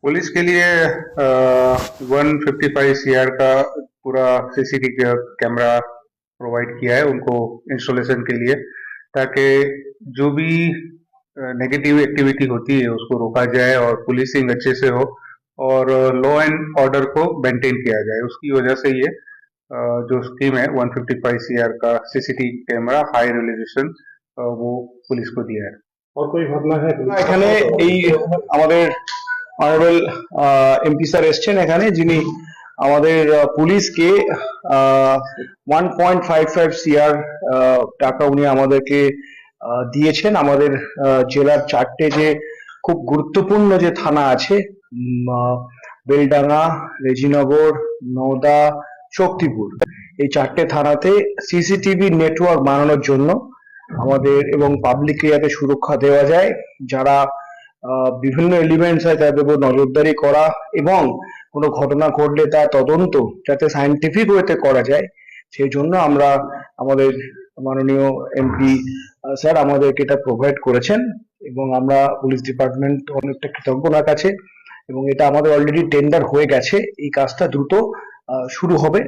Police के लिए 155 CR का पूरा सीसीटीवी कैमरा प्रोवाइड किया है उनको इंस्टॉलेशन के लिए, ताकि जो भी नेगेटिव एक्टिविटी होती है उसको रोका जाए और पुलिसिंग अच्छे से हो और लॉ एंड ऑर्डर को मेंटेन किया जाए। उसकी वजह से ये जो स्कीम है 155 CR का सीसीटीवी कैमरा हाई रेजोल्यूशन वो पुलिस को दिया है। और कोई घटना है এখানে এই আমাদের অনারেবল এমপি স্যার এসছেন এখানে, যিনি আমাদের পুলিশকে 1.55 CR টাকা উনি আমাদেরকে দিয়েছেন। আমাদের জেলার 4টে যে খুব গুরুত্বপূর্ণ যে থানা আছে, বেলডাঙ্গা, রেজিনগর, নওদা, শক্তিপুর, এই 4টে থানাতে সিসিটিভি নেটওয়ার্ক বানানোর জন্য আমাদের এবং পাবলিককে যাতে সুরক্ষা দেওয়া যায়, যারা বিভিন্ন এলিমেন্টস হয় তাদের উপর নজরদারি করা এবং কোনো ঘটনা ঘটলে তার তদন্ত যাতে সায়েন্টিফিক ওয়েতে করা যায়, সেই জন্য আমরা আমাদের মাননীয় এমপি স্যার আমাদেরকে এটা প্রোভাইড করেছেন এবং আমরা পুলিশ ডিপার্টমেন্ট অনেকটা কৃতজ্ঞ ওনার কাছে। এবং এটা আমাদের অলরেডি টেন্ডার হয়ে গেছে, এই কাজটা দ্রুত শুরু হবে।